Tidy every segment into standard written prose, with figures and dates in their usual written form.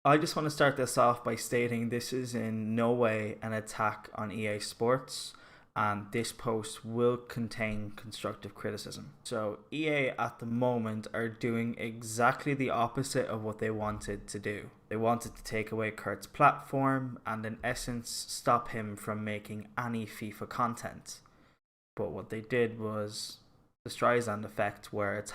I just want to start this off by stating this is in no way an attack on EA Sports, and this post will contain constructive criticism. So, EA at the moment are doing exactly the opposite of what they wanted to do. They wanted to take away Kurt's platform and, in essence, stop him from making any FIFA content. But what they did was the Streisand effect, where it's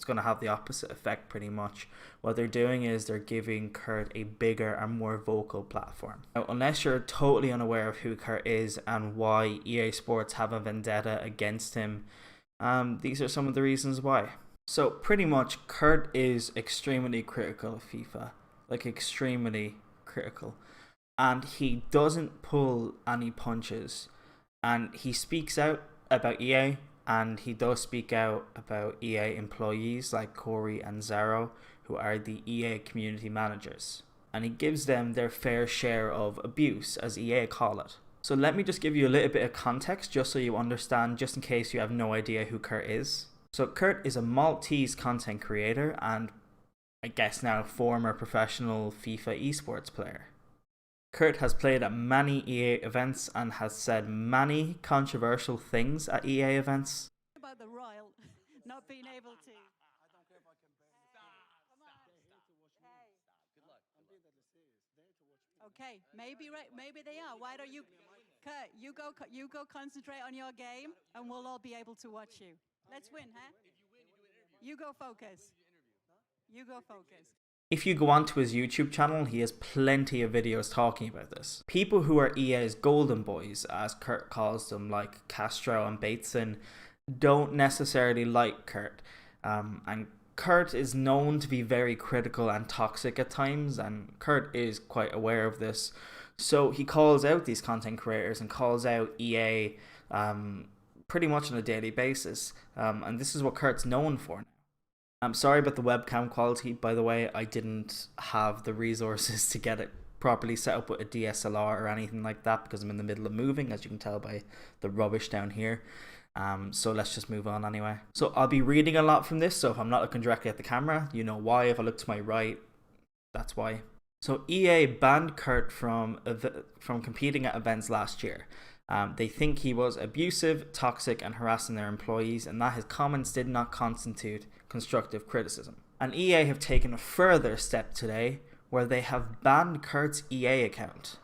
going to have the opposite effect pretty much. What they're doing is they're giving Kurt a bigger and more vocal platform. Now, unless you're totally unaware of who Kurt is and why EA Sports have a vendetta against him, these are some of the reasons why. So pretty much Kurt is extremely critical of FIFA, like extremely critical, and he doesn't pull any punches, and he speaks out about EA. And he does speak out about EA employees like Corey and Zaro, who are the EA community managers. And he gives them their fair share of abuse, as EA call it. So let me just give you a little bit of context, just so you understand, just in case you have no idea who Kurt is. So Kurt is a Maltese content creator and, I guess now, former professional FIFA esports player. Kurt has played at many EA events and has said many controversial things at EA events. About the Royal not being able to. I don't care if I can bear. Okay, maybe they are. Why don't you, Kurt? You go concentrate on your game, and we'll all be able to watch you. Let's win, huh? You go focus. You go focus. If you go onto his YouTube channel, he has plenty of videos talking about this. People who are EA's golden boys, as Kurt calls them, like Castro and Bateson, don't necessarily like Kurt. And Kurt is known to be very critical and toxic at times, and Kurt is quite aware of this. So he calls out these content creators and calls out EA pretty much on a daily basis. And this is what Kurt's known for. I'm sorry about the webcam quality, by the way. I didn't have the resources to get it properly set up with a DSLR or anything like that because I'm in the middle of moving, as you can tell by the rubbish down here. So let's just move on anyway. So I'll be reading a lot from this, so if I'm not looking directly at the camera, you know why. If I look to my right, that's why. So EA banned Kurt from competing at events last year. They think he was abusive, toxic, and harassing their employees, and that his comments did not constitute constructive criticism. And EA have taken a further step today, where they have banned Kurt's EA account.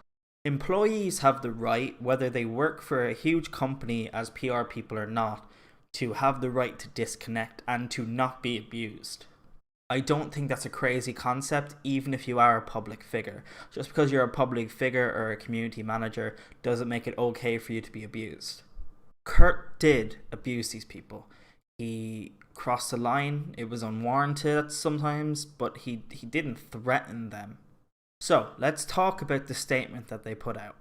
Employees have the right, whether they work for a huge company as PR people or not, to have the right to disconnect and to not be abused. I don't think that's a crazy concept, even if you are a public figure. Just because you're a public figure or a community manager doesn't make it okay for you to be abused. Kurt did abuse these people. He crossed the line. It was unwarranted sometimes, but he didn't threaten them. So let's talk about the statement that they put out.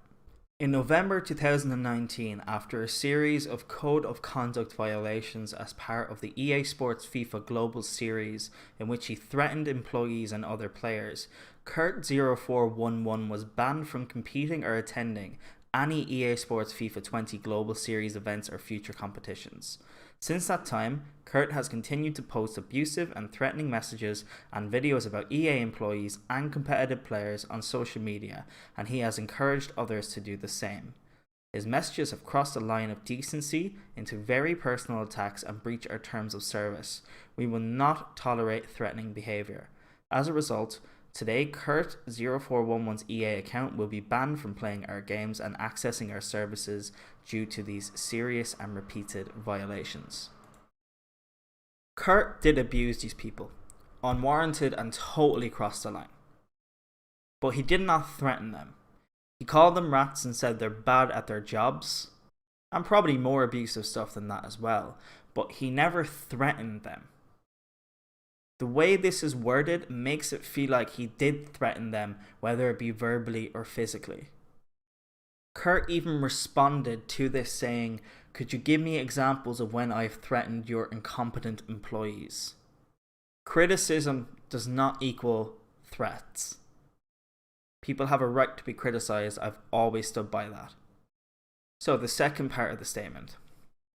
In November 2019, after a series of code of conduct violations as part of the EA Sports FIFA Global Series in which he threatened employees and other players, Kurt0411 was banned from competing or attending any EA Sports FIFA 20 Global Series events or future competitions. Since that time, Kurt has continued to post abusive and threatening messages and videos about EA employees and competitive players on social media, and he has encouraged others to do the same. His messages have crossed the line of decency into very personal attacks and breach our terms of service. We will not tolerate threatening behaviour. As a result, today Kurt0411's EA account will be banned from playing our games and accessing our services due to these serious and repeated violations. Kurt did abuse these people, unwarranted and totally crossed the line. But he did not threaten them. He called them rats and said they're bad at their jobs, and probably more abusive stuff than that as well, but he never threatened them. The way this is worded makes it feel like he did threaten them, whether it be verbally or physically. Kurt even responded to this saying, "Could you give me examples of when I've threatened your incompetent employees?" Criticism does not equal threats. People have a right to be criticized. I've always stood by that. So the second part of the statement.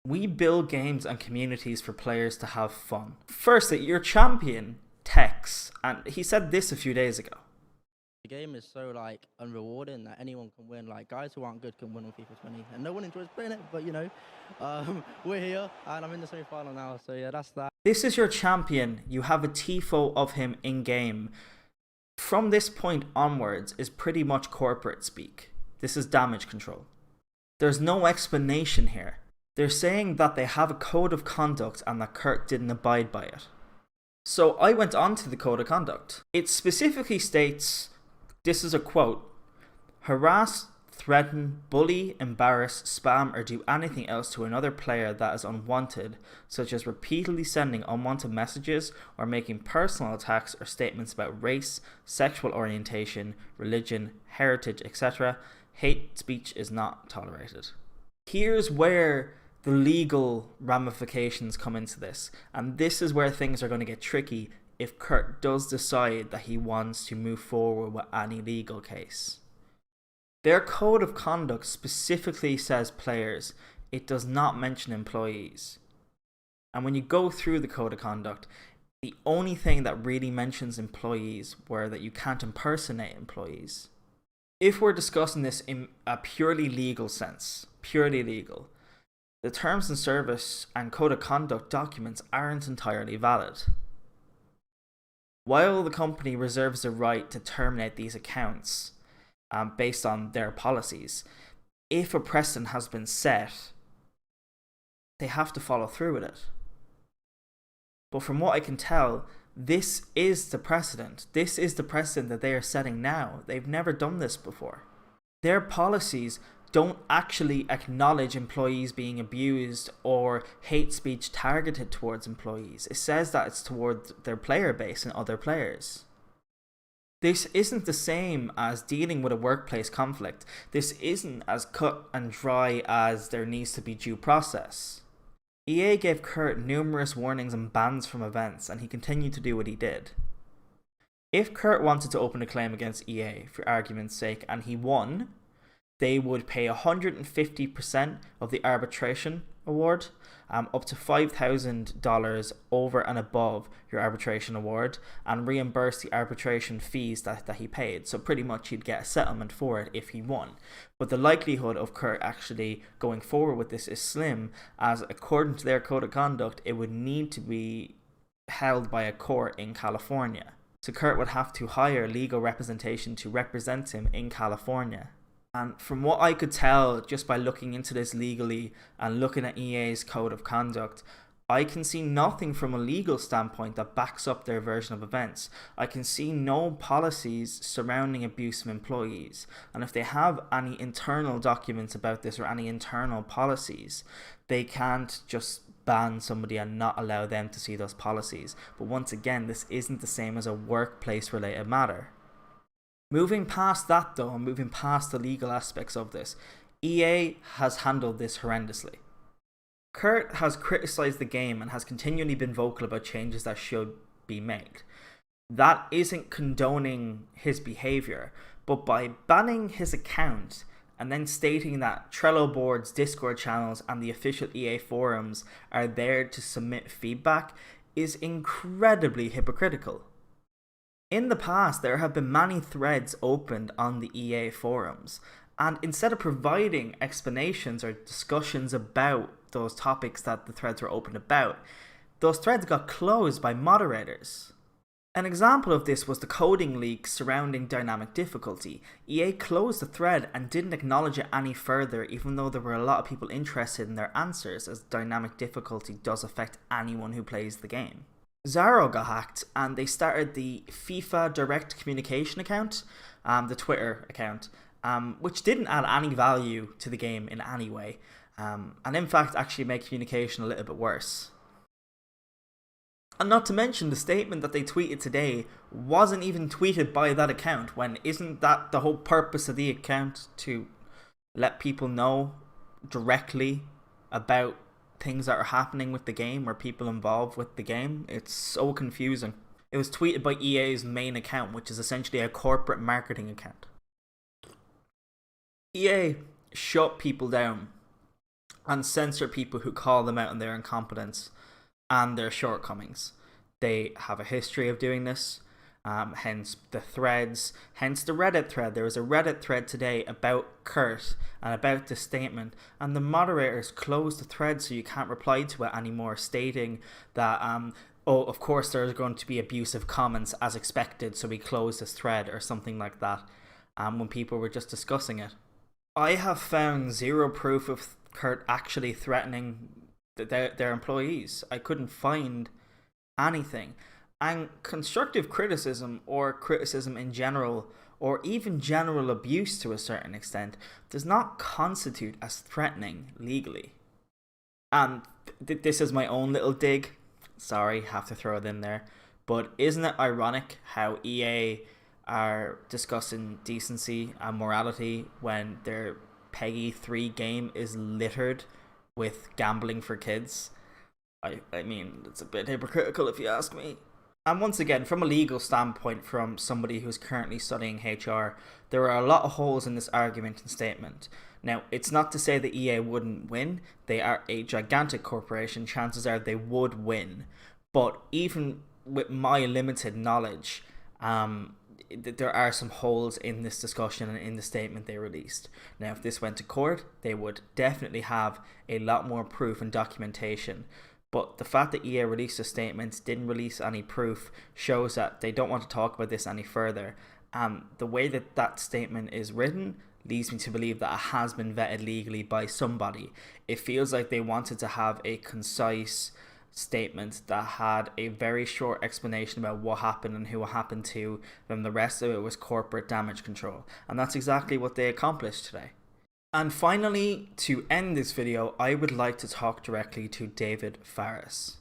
We build games and communities for players to have fun. Firstly, your champion, Tex, and he said this a few days ago. game is so like unrewarding that anyone can win. Like guys who aren't good can win on FIFA 20, and no one enjoys playing it. But you know, we're here, and I'm in the semi-final now. So yeah, that's that. This is your champion. You have a tifo of him in game. From this point onwards is pretty much corporate speak. This is damage control. There's no explanation here. They're saying that they have a code of conduct and that Kurt didn't abide by it. So I went on to the code of conduct. It specifically states, this is a quote, harass, threaten, bully, embarrass, spam, or do anything else to another player that is unwanted, such as repeatedly sending unwanted messages or making personal attacks or statements about race, sexual orientation, religion, heritage, etc. Hate speech is not tolerated. Here's where the legal ramifications come into this, and this is where things are going to get tricky if Kurt does decide that he wants to move forward with any legal case. Their code of conduct specifically says players. It does not mention employees. And when you go through the code of conduct, the only thing that really mentions employees were that you can't impersonate employees. If we're discussing this in a purely legal sense, purely legal, the terms and service and code of conduct documents aren't entirely valid. While the company reserves the right to terminate these accounts, based on their policies, if a precedent has been set, they have to follow through with it. But from what I can tell, this is the precedent. This is the precedent that they are setting now. They've never done this before. Their policies don't actually acknowledge employees being abused or hate speech targeted towards employees. It says that it's toward their player base and other players. This isn't the same as dealing with a workplace conflict. This isn't as cut and dry as there needs to be due process. EA gave Kurt numerous warnings and bans from events, and he continued to do what he did. If Kurt wanted to open a claim against EA, for argument's sake, and he won, they would pay 150% of the arbitration award, up to $5,000 over and above your arbitration award, and reimburse the arbitration fees that he paid. So pretty much he'd get a settlement for it if he won. But the likelihood of Kurt actually going forward with this is slim, as according to their code of conduct, it would need to be held by a court in California. So Kurt would have to hire legal representation to represent him in California. And from what I could tell just by looking into this legally and looking at EA's code of conduct, I can see nothing from a legal standpoint that backs up their version of events. I can see no policies surrounding abuse of employees. And if they have any internal documents about this or any internal policies, they can't just ban somebody and not allow them to see those policies. But once again, this isn't the same as a workplace related matter. Moving past that though, and moving past the legal aspects of this, EA has handled this horrendously. Kurt has criticised the game and has continually been vocal about changes that should be made. That isn't condoning his behaviour, but by banning his account and then stating that Trello boards, Discord channels and the official EA forums are there to submit feedback is incredibly hypocritical. In the past, there have been many threads opened on the EA forums, and instead of providing explanations or discussions about those topics that the threads were opened about, those threads got closed by moderators. An example of this was the coding leak surrounding dynamic difficulty. EA closed the thread and didn't acknowledge it any further, even though there were a lot of people interested in their answers, as dynamic difficulty does affect anyone who plays the game. Zaro got hacked and they started the FIFA direct communication account, the Twitter account, which didn't add any value to the game in any way, and in fact actually made communication a little bit worse. And not to mention the statement that they tweeted today wasn't even tweeted by that account, when isn't that the whole purpose of the account, to let people know directly about things that are happening with the game or people involved with the game? It's so confusing. It was tweeted by EA's main account, which is essentially a corporate marketing account. EA shut people down and censor people who call them out on their incompetence and their shortcomings. They have a history of doing this, hence the threads, hence the Reddit thread. There was a Reddit thread today about Kurt and about this statement, and the moderators closed the thread so you can't reply to it anymore, stating that oh, of course there's going to be abusive comments as expected, so we closed this thread or something like that, when people were just discussing it. I have found zero proof of Kurt actually threatening their employees. I couldn't find anything. And constructive criticism, or criticism in general, or even general abuse to a certain extent, does not constitute as threatening legally. And this is my own little dig. Sorry, have to throw it in there. But isn't it ironic how EA are discussing decency and morality when their Peggy 3 game is littered with gambling for kids? I mean, it's a bit hypocritical if you ask me. And once again, from a legal standpoint, from somebody who's currently studying HR, there are a lot of holes in this argument and statement. Now, it's not to say that EA wouldn't win. They are a gigantic corporation. Chances are they would win. But even with my limited knowledge, there are some holes in this discussion and in the statement they released. Now, if this went to court, they would definitely have a lot more proof and documentation. But the fact that EA released a statement, didn't release any proof, shows that they don't want to talk about this any further. The way that that statement is written leads me to believe that it has been vetted legally by somebody. It feels like they wanted to have a concise statement that had a very short explanation about what happened and who it happened to, then the rest of it was corporate damage control. And that's exactly what they accomplished today. And finally, to end this video, I would like to talk directly to David Faris.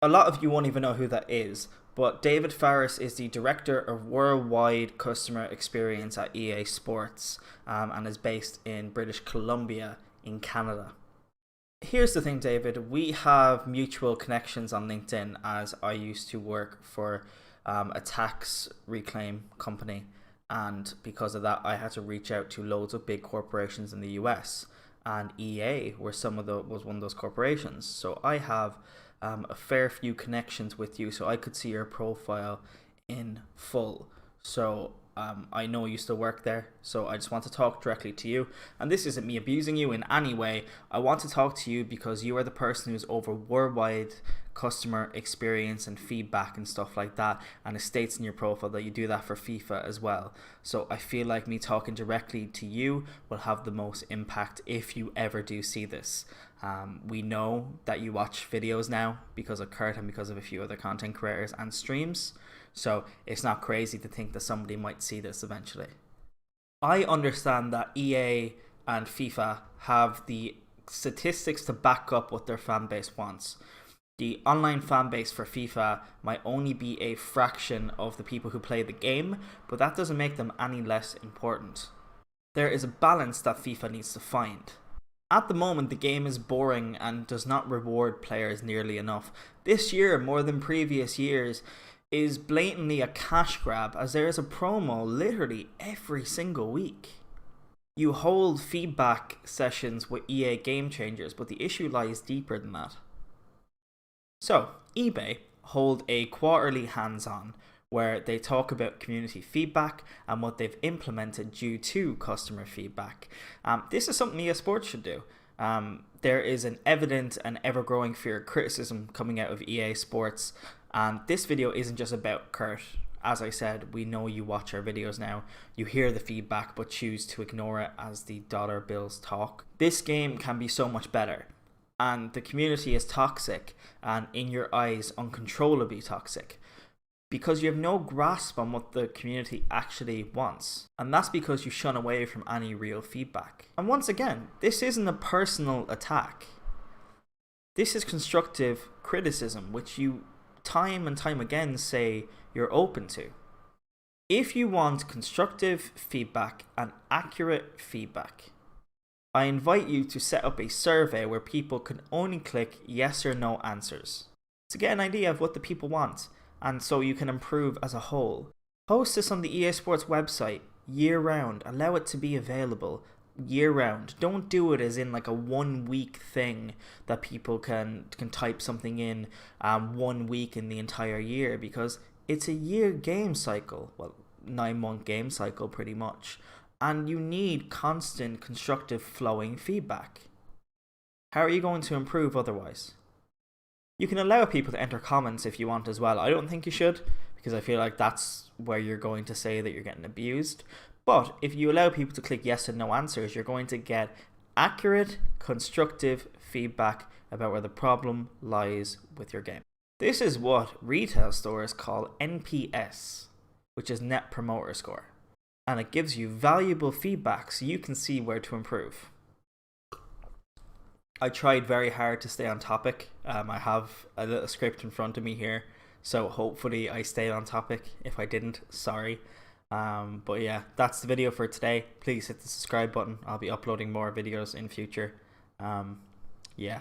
A lot of you won't even know who that is, but David Faris is the Director of Worldwide Customer Experience at EA Sports, and is based in British Columbia in Canada. Here's the thing, David, we have mutual connections on LinkedIn, as I used to work for a tax reclaim company. And because of that, I had to reach out to loads of big corporations in the US, and EA was one of those corporations. So I have a fair few connections with you, so I could see your profile in full. So I know you still work there, so I just want to talk directly to you. And this isn't me abusing you in any way. I want to talk to you because you are the person who's over worldwide customer experience and feedback and stuff like that, and it states in your profile that you do that for FIFA as well. So I feel like me talking directly to you will have the most impact if you ever do see this. We know that you watch videos now because of Kurt and because of a few other content creators and streams, so it's not crazy to think that somebody might see this eventually. I understand that EA and FIFA have the statistics to back up what their fan base wants. The online fan base for FIFA might only be a fraction of the people who play the game, but that doesn't make them any less important. There is a balance that FIFA needs to find. At the moment, the game is boring and does not reward players nearly enough. This year, more than previous years, is blatantly a cash grab, as there is a promo literally every single week. You hold feedback sessions with EA Game Changers, but the issue lies deeper than that. So, eBay hold a quarterly hands-on where they talk about community feedback and what they've implemented due to customer feedback. This is something EA Sports should do. There is an evident and ever-growing fear of criticism coming out of EA Sports, and this video isn't just about Kurt. As I said, we know you watch our videos now, you hear the feedback but choose to ignore it as the dollar bills talk. This game can be so much better, and the community is toxic and in your eyes uncontrollably toxic, because you have no grasp on what the community actually wants, and that's because you shun away from any real feedback. And once again, this isn't a personal attack. This is constructive criticism, which you time and time again say you're open to. If you want constructive feedback and accurate feedback, I invite you to set up a survey where people can only click yes or no answers to get an idea of what the people want, and so you can improve as a whole. Post this on the EA Sports website year round. Allow it to be available year round. Don't do it as in like a 1 week thing that people can type something in 1 week in the entire year, because It's a year game cycle, well, 9-month game cycle pretty much, and you need constant constructive flowing feedback. How are you going to improve otherwise? You can allow people to enter comments if you want as well. I don't think you should, because I feel like that's where you're going to say that you're getting abused. But if you allow people to click yes and no answers, you're going to get accurate, constructive feedback about where the problem lies with your game. This is what retail stores call NPS, which is Net Promoter Score. And it gives you valuable feedback so you can see where to improve. I tried very hard to stay on topic. I have a little script in front of me here, so hopefully I stayed on topic. If I didn't, sorry. But yeah, that's the video for today. Please hit the subscribe button. I'll be uploading more videos in future. Yeah.